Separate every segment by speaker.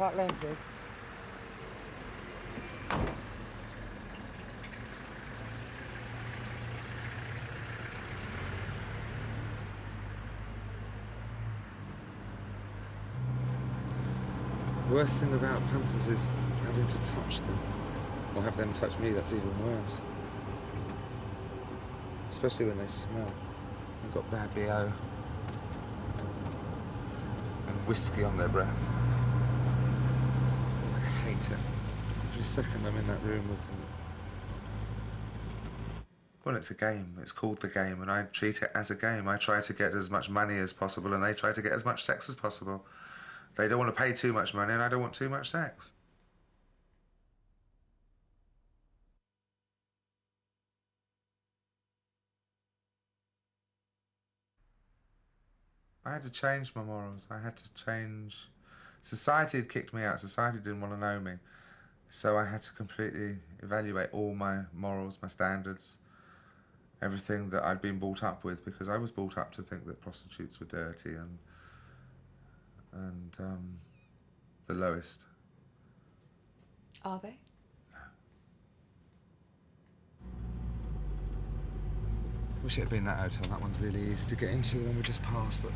Speaker 1: Quite dangerous.
Speaker 2: The worst thing about panthers is having to touch them, or have them touch me. That's even worse. Especially when they smell. They've got bad BO and whiskey on their breath. I hate it. Every second I'm in that room with them. Well, it's a game. It's called the game, and I treat it as a game. I try to get as much money as possible, and they try to get as much sex as possible. They don't want to pay too much money, and I don't want too much sex. I had to change my morals. I had to change. Society had kicked me out. Society didn't want to know me. So I had to completely evaluate all my morals, my standards, everything that I'd been brought up with, because I was brought up to think that prostitutes were dirty and the lowest.
Speaker 3: Are they?
Speaker 2: Wish it had been that hotel. That one's really easy to get into, the one we just passed, but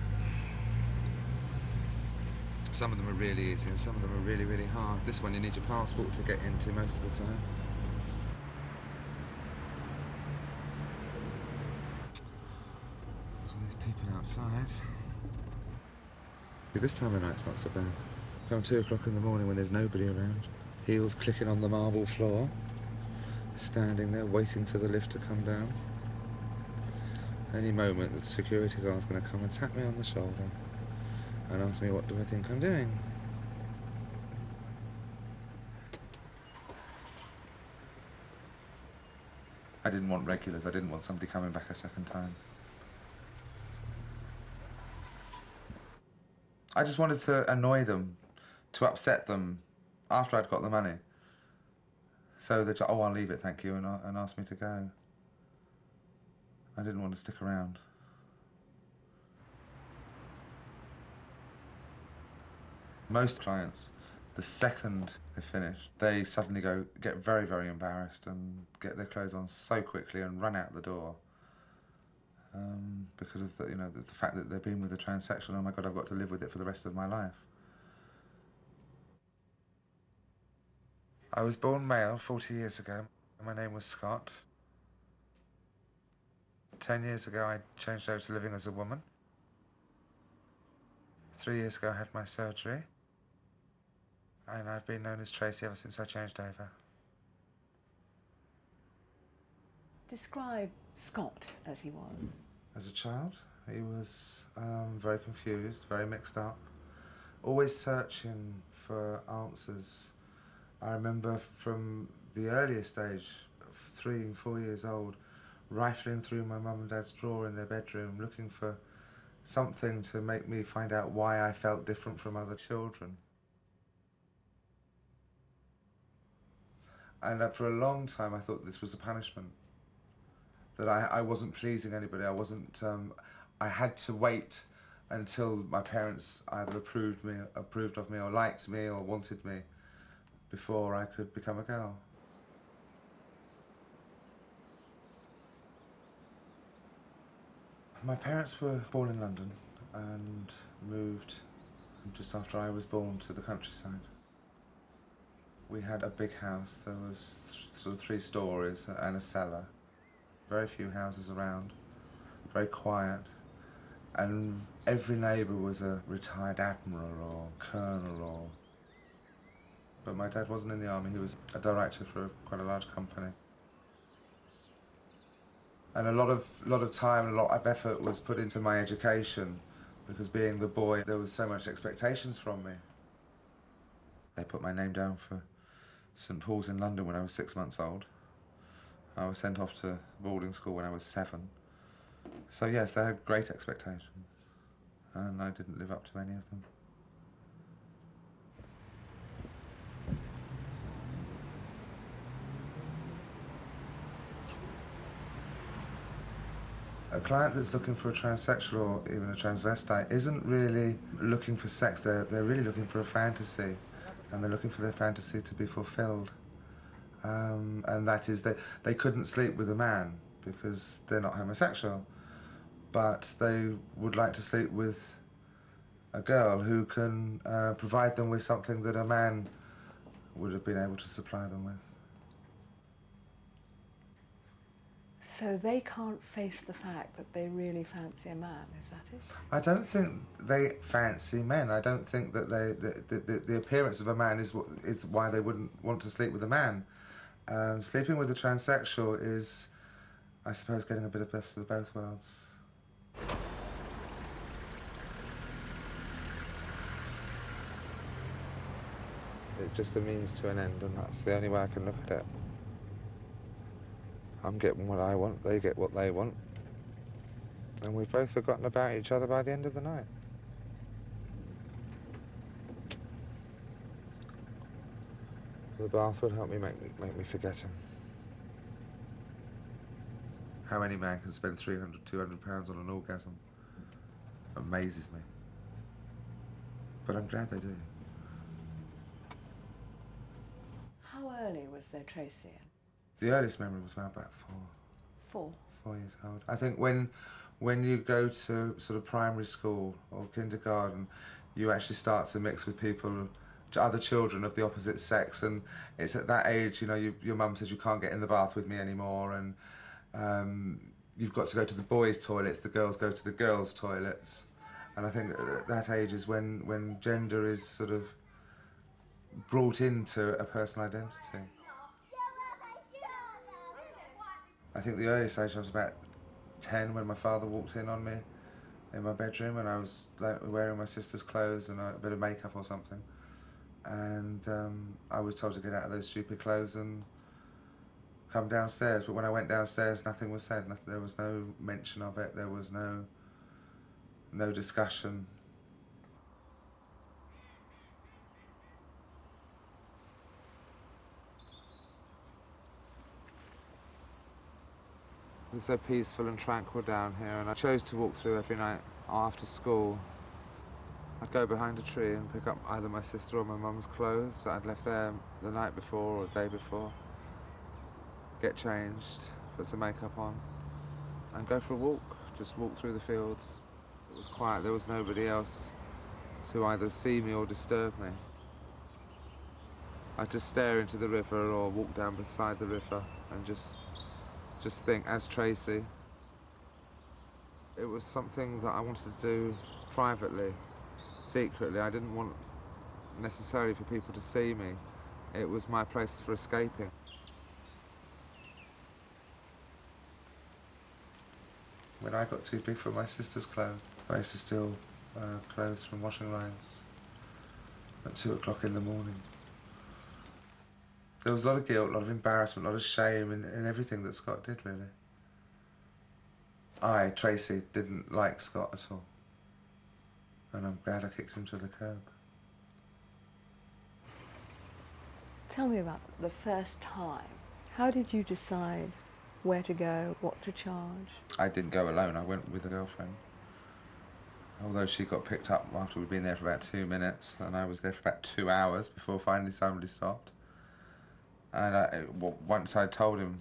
Speaker 2: some of them are really easy and some of them are really, really hard. This one you need your passport to get into most of the time. There's all these people outside. This time of night's not so bad. Come 2 o'clock in the morning when there's nobody around. Heels clicking on the marble floor. Standing there waiting for the lift to come down. Any moment the security guard's going to come and tap me on the shoulder and ask me what do I think I'm doing. I didn't want regulars. I didn't want somebody coming back a second time. I just wanted to annoy them, to upset them after I'd got the money. So they'd say, oh, I'll leave it, thank you, and ask me to go. I didn't want to stick around. Most clients, the second they finish, they suddenly get very, very embarrassed and get their clothes on so quickly and run out the door. Because of the fact that they've been with a transsexual. Oh my God, I've got to live with it for the rest of my life. I was born male 40 years ago. My name was Scott. 10 years ago, I changed over to living as a woman. 3 years ago, I had my surgery. And I've been known as Tracy ever since I changed over.
Speaker 3: Describe Scott as he was.
Speaker 2: As a child, he was very confused, very mixed up, always searching for answers. I remember from the earliest age, 3 and 4 years old, rifling through my mum and dad's drawer in their bedroom, looking for something to make me find out why I felt different from other children. And for a long time, I thought this was a punishment. That I wasn't pleasing anybody. I had to wait until my parents either approved of me or liked me or wanted me before I could become a girl. My parents were born in London and moved just after I was born to the countryside. We had a big house. There was sort of 3 stories and a cellar. Very few houses around, very quiet, and every neighbour was a retired admiral or colonel But my dad wasn't in the army, he was a director for quite a large company. And a lot of time and a lot of effort was put into my education, because being the boy, there was so much expectations from me. They put my name down for St Paul's in London when I was 6 months old. I was sent off to boarding school when I was 7. So yes, they had great expectations, and I didn't live up to any of them. A client that's looking for a transsexual or even a transvestite isn't really looking for sex, they're really looking for a fantasy. and they're looking for their fantasy to be fulfilled. And that is that they couldn't sleep with a man because they're not homosexual, but they would like to sleep with a girl who can provide them with something that a man would have been able to supply them with.
Speaker 3: So they can't face the fact that they really fancy a man, is that it?
Speaker 2: I don't think they fancy men. I don't think that the appearance of a man is why they wouldn't want to sleep with a man. Sleeping with a transsexual is, I suppose, getting a bit of best of both worlds. It's just a means to an end, and that's the only way I can look at it. I'm getting what I want, they get what they want, and we've both forgotten about each other by the end of the night. The bath would help me make me forget him. How any man can spend 300, 200 pounds on an orgasm amazes me. But I'm glad they do.
Speaker 3: How early was their Tracy?
Speaker 2: The earliest memory was about 4. 4 years old. I think when you go to sort of primary school or kindergarten, you actually start to mix with people, other children of the opposite sex, and it's at that age, you know, your mum says you can't get in the bath with me anymore, and you've got to go to the boys' toilets, the girls go to the girls' toilets. And I think at that age is when gender is sort of brought into a personal identity. I think the earliest age I was about 10 when my father walked in on me in my bedroom, and I was like wearing my sister's clothes and a bit of makeup or something. And I was told to get out of those stupid clothes and come downstairs. But when I went downstairs, nothing was said. There was no mention of it. There was no discussion. It's so peaceful and tranquil down here, and I chose to walk through every night after school. I'd go behind a tree and pick up either my sister or my mum's clothes that I'd left there the night before or the day before, get changed, put some makeup on, and go for a walk, just walk through the fields. It was quiet, there was nobody else to either see me or disturb me. I'd just stare into the river or walk down beside the river and just think, as Tracy. It was something that I wanted to do privately, secretly. I didn't want necessarily for people to see me. It was my place for escaping. When I got too big for my sister's clothes, I used to steal clothes from washing lines at 2 o'clock in the morning. There was a lot of guilt, a lot of embarrassment, a lot of shame in everything that Scott did, really. I, Tracy, didn't like Scott at all. And I'm glad I kicked him to the curb.
Speaker 3: Tell me about the first time. How did you decide where to go, what to charge? I
Speaker 2: didn't go alone, I went with a girlfriend. Although she got picked up after we'd been there for about 2 minutes, and I was there for about 2 hours before finally somebody stopped. And once I told him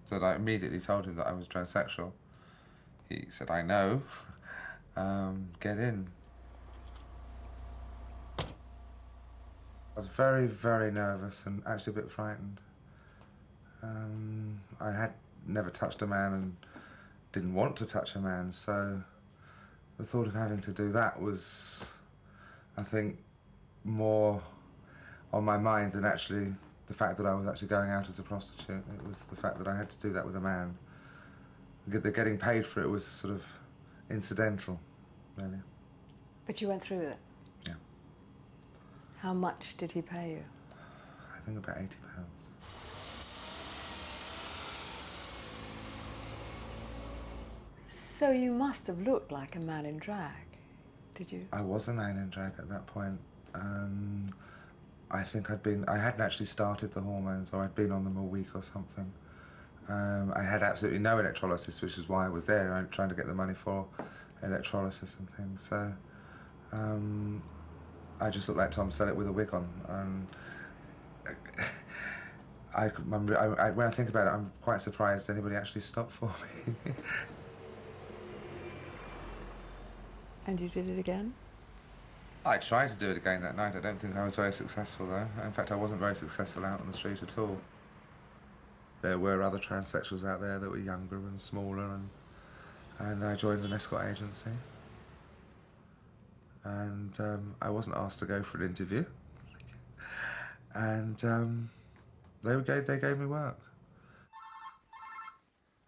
Speaker 2: that I immediately told him that I was transsexual, he said, I know, get in. I was very, very nervous and actually a bit frightened. I had never touched a man and didn't want to touch a man, so the thought of having to do that was, I think, more on my mind than actually the fact that I was actually going out as a prostitute. It was the fact that I had to do that with a man. The getting paid for it was sort of incidental, really.
Speaker 3: But you went through with it?
Speaker 2: Yeah.
Speaker 3: How much did he pay you?
Speaker 2: I think about £80.
Speaker 3: So you must have looked like a man in drag, did you?
Speaker 2: I was a man in drag at that point. I think I hadn't actually started the hormones, or I'd been on them a week or something. I had absolutely no electrolysis, which is why I was there. I'm trying to get the money for electrolysis and things. So I just looked like Tom Selleck with a wig on, and when I think about it, I'm quite surprised anybody actually stopped for me.
Speaker 3: And you did it again?
Speaker 2: I tried to do it again that night. I don't think I was very successful, though. In fact, I wasn't very successful out on the street at all. There were other transsexuals out there that were younger and smaller, and I joined an escort agency. And I wasn't asked to go for an interview. And they gave me work.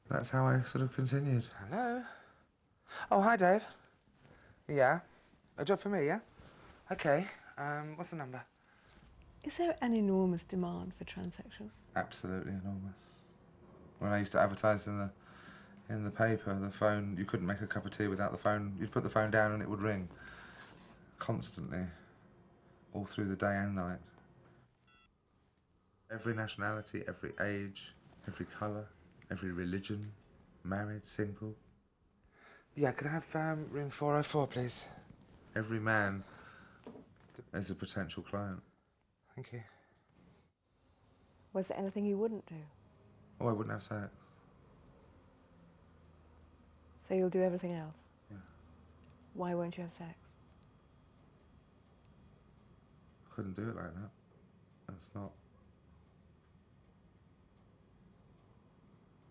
Speaker 2: That's how I sort of continued. Hello? Oh, hi, Dave. Yeah? A job for me, yeah? Okay. What's the number?
Speaker 3: Is there an enormous demand for transsexuals?
Speaker 2: Absolutely enormous. When I used to advertise in the paper, the phone, you couldn't make a cup of tea without the phone. You'd put the phone down and it would ring. Constantly. All through the day and night. Every nationality, every age, every colour, every religion, married, single. Yeah, could I have room 404, please? Every man is a potential client. Thank you.
Speaker 3: Was there anything you wouldn't do?
Speaker 2: Oh, I wouldn't have sex.
Speaker 3: So you'll do everything else?
Speaker 2: Yeah.
Speaker 3: Why won't you have sex?
Speaker 2: I couldn't do it like that. That's not...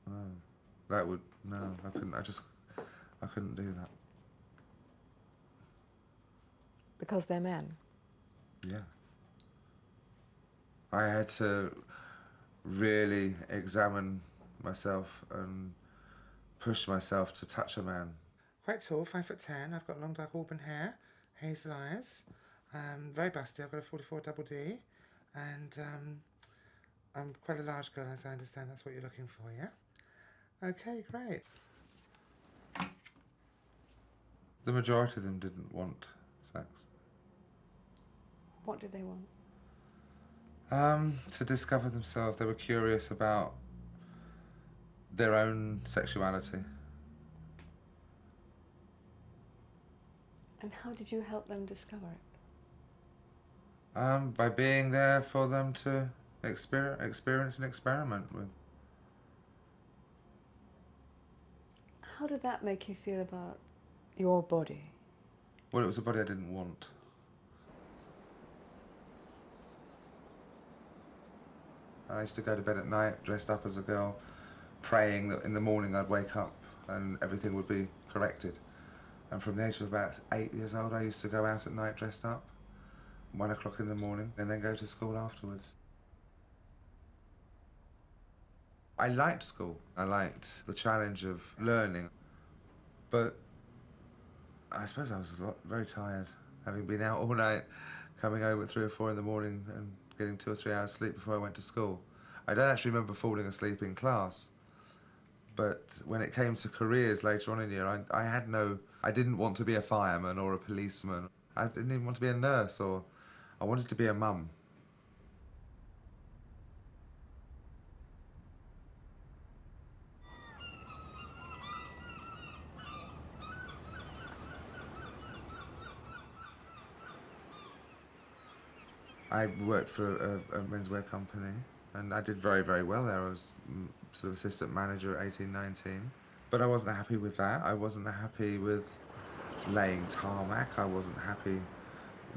Speaker 2: No. That would... No, I couldn't. I couldn't do that.
Speaker 3: Because they're men?
Speaker 2: Yeah. I had to really examine myself and push myself to touch a man. Quite tall, 5'10". I've got long dark auburn hair, hazel eyes, very busty. I've got a 44 double D, and I'm quite a large girl, as I understand. That's what you're looking for, yeah? Okay, great. The majority of them didn't want sex.
Speaker 3: What did they want?
Speaker 2: To discover themselves. They were curious about their own sexuality.
Speaker 3: And how did you help them discover it?
Speaker 2: By being there for them to experience and experiment with.
Speaker 3: How did that make you feel about your body?
Speaker 2: Well, it was a body I didn't want. I used to go to bed at night dressed up as a girl, praying that in the morning I'd wake up and everything would be corrected. And from the age of about 8 years old, I used to go out at night dressed up, 1 o'clock in the morning, and then go to school afterwards. I liked school. I liked the challenge of learning. But I suppose I was very tired, having been out all night, coming home at 3 or 4 in the morning and getting 2 or 3 hours sleep before I went to school. I don't actually remember falling asleep in class. But when it came to careers later on in the year, I didn't want to be a fireman or a policeman. I didn't even want to be a nurse, or I wanted to be a mum. I worked for a menswear company, and I did very, very well there. I was sort of assistant manager at 18, 19. But I wasn't happy with that. I wasn't happy with laying tarmac. I wasn't happy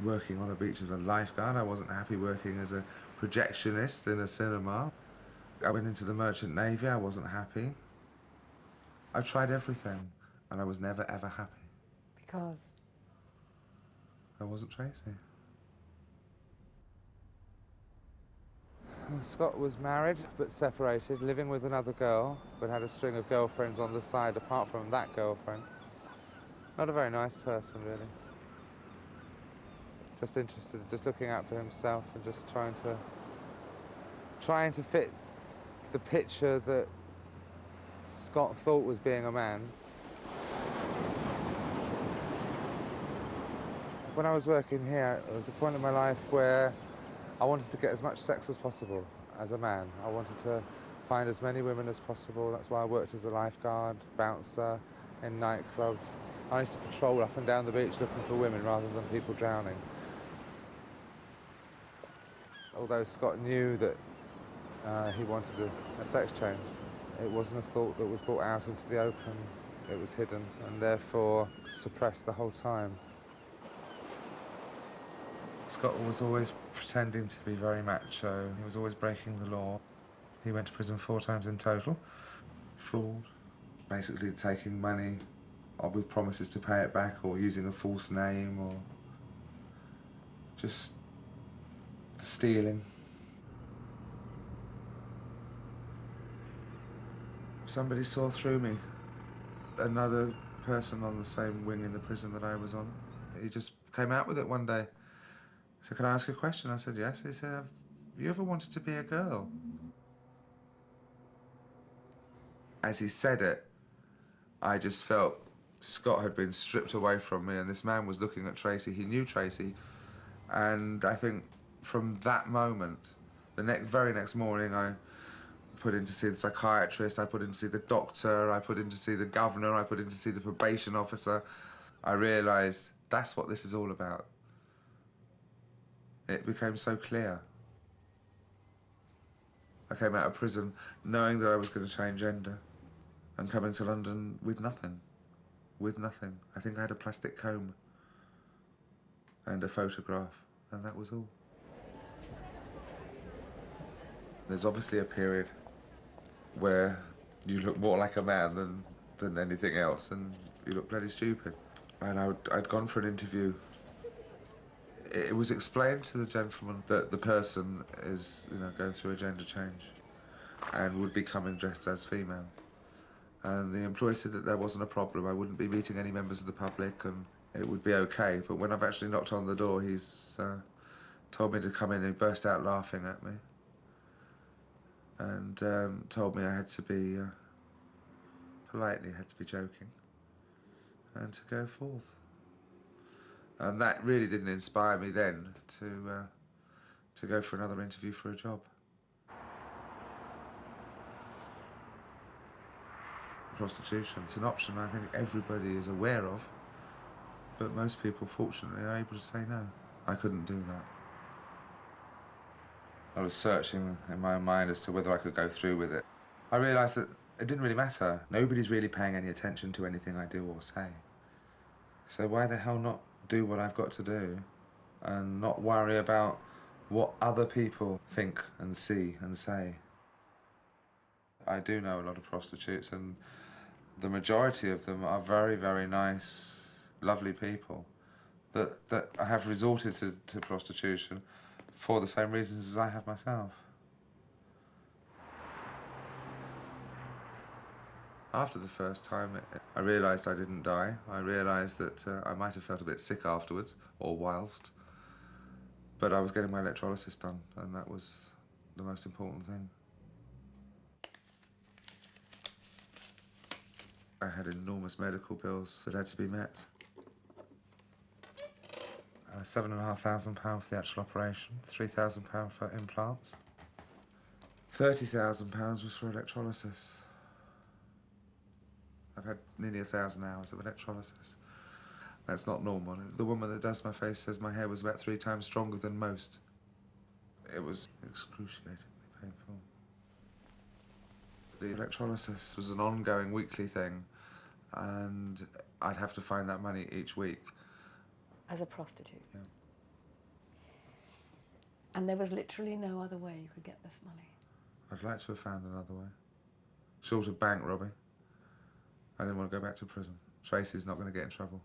Speaker 2: working on a beach as a lifeguard. I wasn't happy working as a projectionist in a cinema. I went into the Merchant Navy. I wasn't happy. I tried everything, and I was never, ever happy.
Speaker 3: Because?
Speaker 2: I wasn't Tracy. Scott was married but separated, living with another girl, but had a string of girlfriends on the side apart from that girlfriend. Not a very nice person, really. Just interested, just looking out for himself and just trying to fit the picture that Scott thought was being a man. When I was working here, it was a point in my life where I wanted to get as much sex as possible as a man. I wanted to find as many women as possible. That's why I worked as a lifeguard, bouncer, in nightclubs. I used to patrol up and down the beach looking for women rather than people drowning. Although Scott knew that he wanted a sex change, it wasn't a thought that was brought out into the open. It was hidden and therefore suppressed the whole time. Scott was always pretending to be very macho. He was always breaking the law. He went to prison 4 times in total. Fraud, basically taking money with promises to pay it back, or using a false name, or just stealing. Somebody saw through me. Another person on the same wing in the prison that I was on. He just came out with it one day. He said, "Can I ask you a question?" I said, "Yes." He said, "Have you ever wanted to be a girl?" As he said it, I just felt Scott had been stripped away from me, and this man was looking at Tracy. He knew Tracy, and I think from that moment, the very next morning, I put in to see the psychiatrist, I put in to see the doctor, I put in to see the governor, I put in to see the probation officer. I realised that's what this is all about. It became so clear. I came out of prison knowing that I was going to change gender and coming to London with nothing. With nothing. I think I had a plastic comb and a photograph, and that was all. There's obviously a period where you look more like a man than anything else, and you look bloody stupid. And I'd gone for an interview. It was explained to the gentleman that the person is, going through a gender change and would be coming dressed as female. And the employer said that there wasn't a problem. I wouldn't be meeting any members of the public and it would be okay. But when I've actually knocked on the door, he's told me to come in, and he burst out laughing at me. And told me I had to be, politely had to be joking and to go forth. And that really didn't inspire me then to go for another interview for a job. Prostitution, it's an option I think everybody is aware of, but most people, fortunately, are able to say no. I couldn't do that. I was searching in my own mind as to whether I could go through with it. I realised that it didn't really matter. Nobody's really paying any attention to anything I do or say. So why the hell not do what I've got to do and not worry about what other people think and see and say? I do know a lot of prostitutes, and the majority of them are very, very nice, lovely people that have resorted to prostitution for the same reasons as I have myself. After the first time, I realised I didn't die. I realised that I might have felt a bit sick afterwards, or whilst, but I was getting my electrolysis done, and that was the most important thing. I had enormous medical bills that had to be met. £7,500 for the actual operation, £3,000 for implants. £30,000 was for electrolysis. I've had nearly 1,000 hours of electrolysis. That's not normal. The woman that does my face says my hair was about 3 times stronger than most. It was excruciatingly painful. The electrolysis was an ongoing weekly thing, and I'd have to find that money each week.
Speaker 3: As a prostitute?
Speaker 2: Yeah.
Speaker 3: And there was literally no other way you could get this money?
Speaker 2: I'd like to have found another way. Short of bank robbing. I didn't want to go back to prison. Tracy's not going to get in trouble.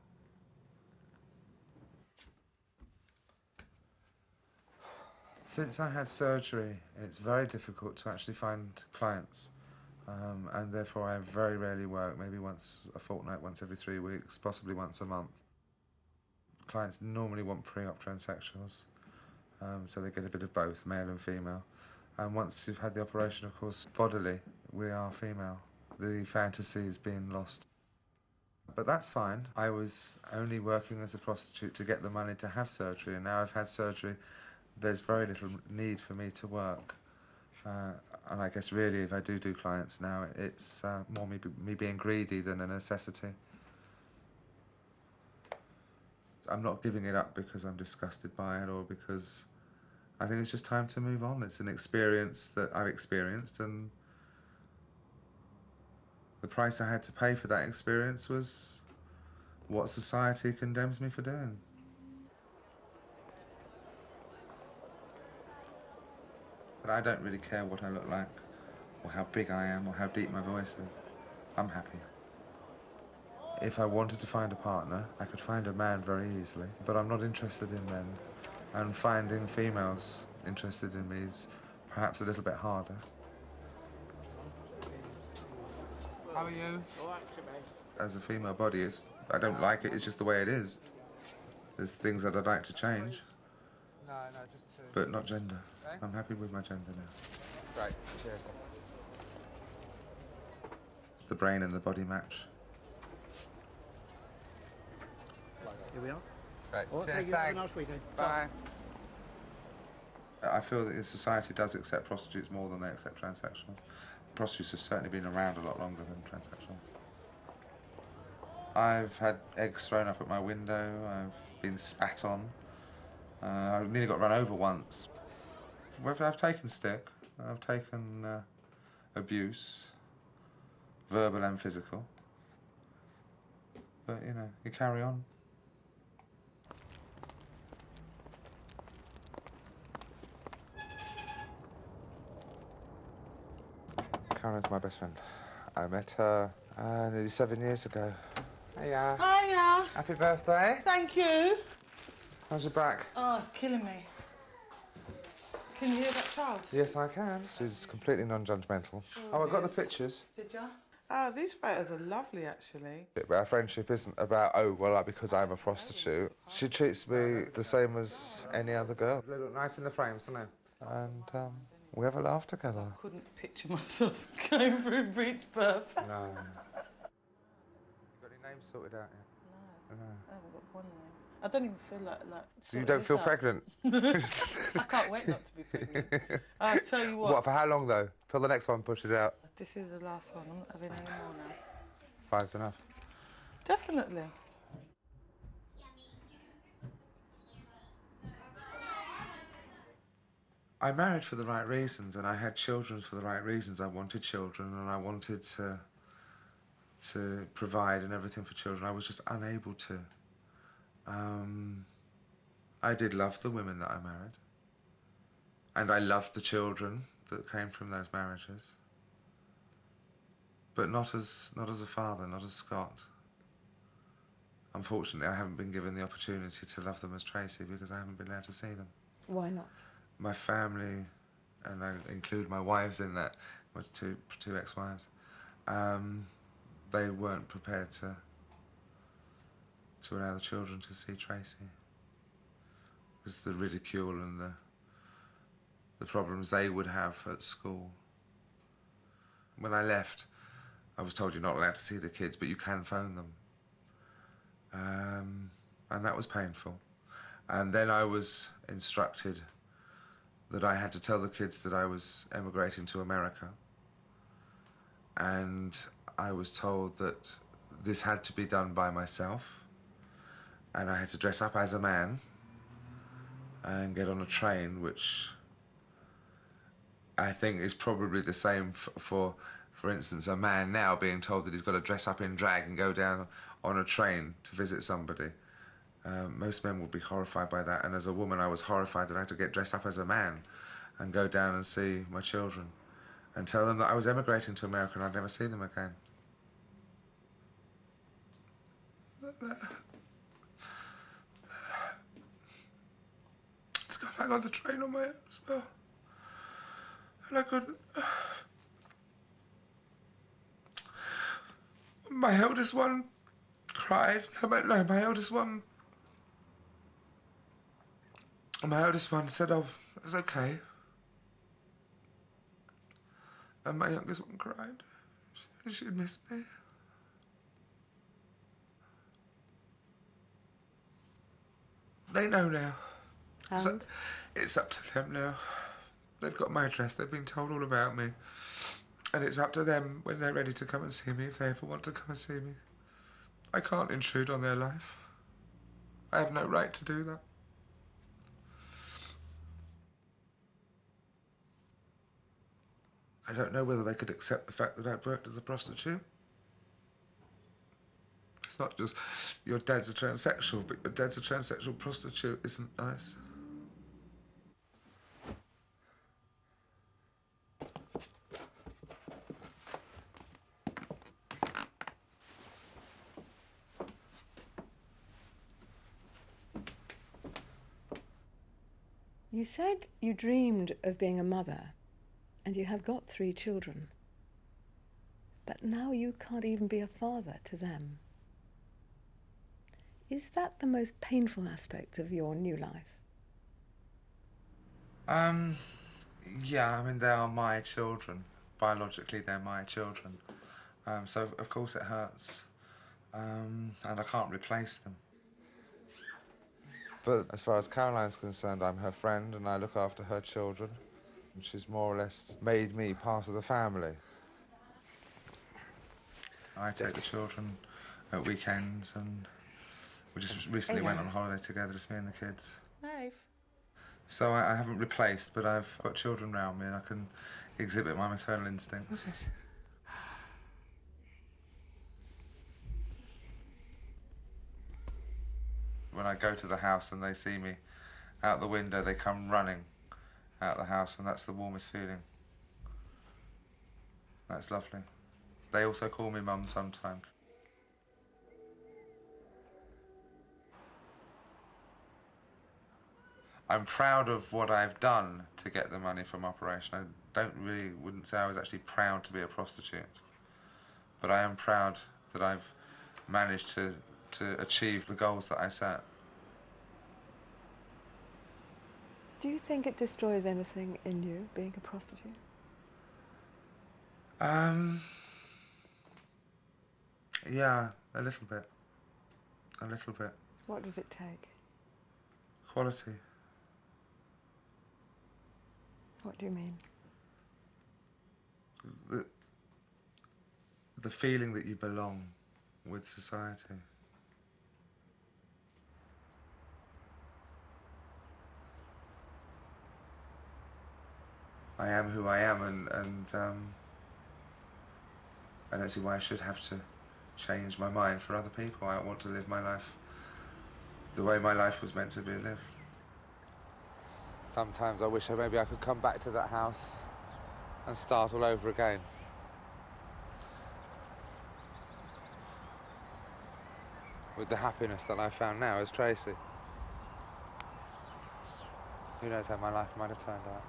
Speaker 2: Since I had surgery, it's very difficult to actually find clients. And therefore I very rarely work, maybe once a fortnight, once every 3 weeks, possibly once a month. Clients normally want pre-op transsexuals, so they get a bit of both, male and female. And once you've had the operation, of course, bodily, we are female. The fantasy is being lost. But that's fine. I was only working as a prostitute to get the money to have surgery, and now I've had surgery, there's very little need for me to work. And I guess really, if I do clients now, it's more me being greedy than a necessity. I'm not giving it up because I'm disgusted by it or because I think it's just time to move on. It's an experience that I've experienced, and the price I had to pay for that experience was what society condemns me for doing. But I don't really care what I look like, or how big I am, or how deep my voice is. I'm happy. If I wanted to find a partner, I could find a man very easily, but I'm not interested in men. And finding females interested in me is perhaps a little bit harder. How are you? As a female body, I don't like it, it's just the way it is. There's things that I'd like to change. No, just two. But not gender. Okay. I'm happy with my gender now. Right, cheers. The brain and the body match.
Speaker 1: Here we are.
Speaker 2: Right,
Speaker 1: Oh,
Speaker 2: cheers,
Speaker 1: thanks.
Speaker 2: thanks.
Speaker 1: Have a nice weekend.
Speaker 2: Bye. I feel that society does accept prostitutes more than they accept transsexuals. Prostitutes have certainly been around a lot longer than transsexuals. I've had eggs thrown up at my window, I've been spat on, I nearly got run over once. I've taken stick, I've taken abuse, verbal and physical. But, you know, you carry on. Karen's my best friend. I met her nearly 7 years ago. Hiya.
Speaker 4: Hiya.
Speaker 2: Happy birthday.
Speaker 4: Thank you.
Speaker 2: How's your back?
Speaker 4: Oh, it's killing me. Can you hear that child?
Speaker 2: Yes, I can. She's completely non-judgmental. Oh, I got the pictures.
Speaker 4: Did ya? Oh, these photos are lovely, actually.
Speaker 2: But our friendship isn't about, oh, well, like, because I'm a prostitute. She treats me the same as any other girl. They look nice in the frames, don't they? And we have a laugh together.
Speaker 4: I couldn't picture myself going through breech birth.
Speaker 2: No. You got any names sorted out yet?
Speaker 4: No. I haven't got one name. I don't even feel like
Speaker 2: So you don't feel pregnant?
Speaker 4: I can't wait not to be pregnant. I'll tell you what.
Speaker 2: What, for how long, though? Till the next one pushes out?
Speaker 4: This is the last one. I'm not having any more now.
Speaker 2: Five's enough.
Speaker 4: Definitely.
Speaker 2: I married for the right reasons, and I had children for the right reasons. I wanted children, and I wanted to provide and everything for children. I was just unable to. I did love the women that I married, and I loved the children that came from those marriages, but not as a father, not as Scott. Unfortunately, I haven't been given the opportunity to love them as Tracy because I haven't been allowed to see them.
Speaker 3: Why not?
Speaker 2: My family, and I include my wives in that, was two ex-wives, they weren't prepared to allow the children to see Tracy. Because the ridicule and the problems they would have at school. When I left, I was told you're not allowed to see the kids, but you can phone them. And that was painful. And then I was instructed that I had to tell the kids that I was emigrating to America. And I was told that this had to be done by myself, and I had to dress up as a man and get on a train, which I think is probably the same for instance, a man now being told that he's got to dress up in drag and go down on a train to visit somebody. Most men would be horrified by that, and as a woman I was horrified that I had to get dressed up as a man and go down and see my children and tell them that I was emigrating to America and I'd never see them again. It's got back on the train on my own as well, and I couldn't. My eldest one cried. No, my eldest one said, oh, it's okay. And my youngest one cried. She'd missed me. They know now.
Speaker 3: And?
Speaker 2: It's up to them now. They've got my address, they've been told all about me. And it's up to them when they're ready to come and see me, if they ever want to come and see me. I can't intrude on their life. I have no right to do that. I don't know whether they could accept the fact that I'd worked as a prostitute. It's not just your dad's a transsexual, but your dad's a transsexual prostitute isn't nice.
Speaker 3: You said you dreamed of being a mother, and you have got 3 children. But now you can't even be a father to them. Is that the most painful aspect of your new life?
Speaker 2: Yeah, I mean, they are my children. Biologically, they're my children. So, of course, it hurts. And I can't replace them. But as far as Caroline's concerned, I'm her friend and I look after her children. And she's more or less made me part of the family. I take the children at weekends, and we just recently went on holiday together, just me and the kids.
Speaker 4: Dave.
Speaker 2: So I haven't replaced, but I've got children around me and I can exhibit my maternal instincts. When I go to the house and they see me out the window, they come running out the house, and that's the warmest feeling. That's lovely. They also call me Mum sometimes. I'm proud of what I've done to get the money from Operation. I wouldn't say I was actually proud to be a prostitute, but I am proud that I've managed to achieve the goals that I set.
Speaker 3: Do you think it destroys anything in you, being a prostitute?
Speaker 2: Yeah, a little bit. A little bit.
Speaker 3: What does it take?
Speaker 2: Quality.
Speaker 3: What do you mean?
Speaker 2: The feeling that you belong with society. I am who I am, and I don't see why I should have to change my mind for other people. I want to live my life the way my life was meant to be lived. Sometimes I wish maybe I could come back to that house and start all over again. With the happiness that I found now as Tracy. Who knows how my life might have turned out.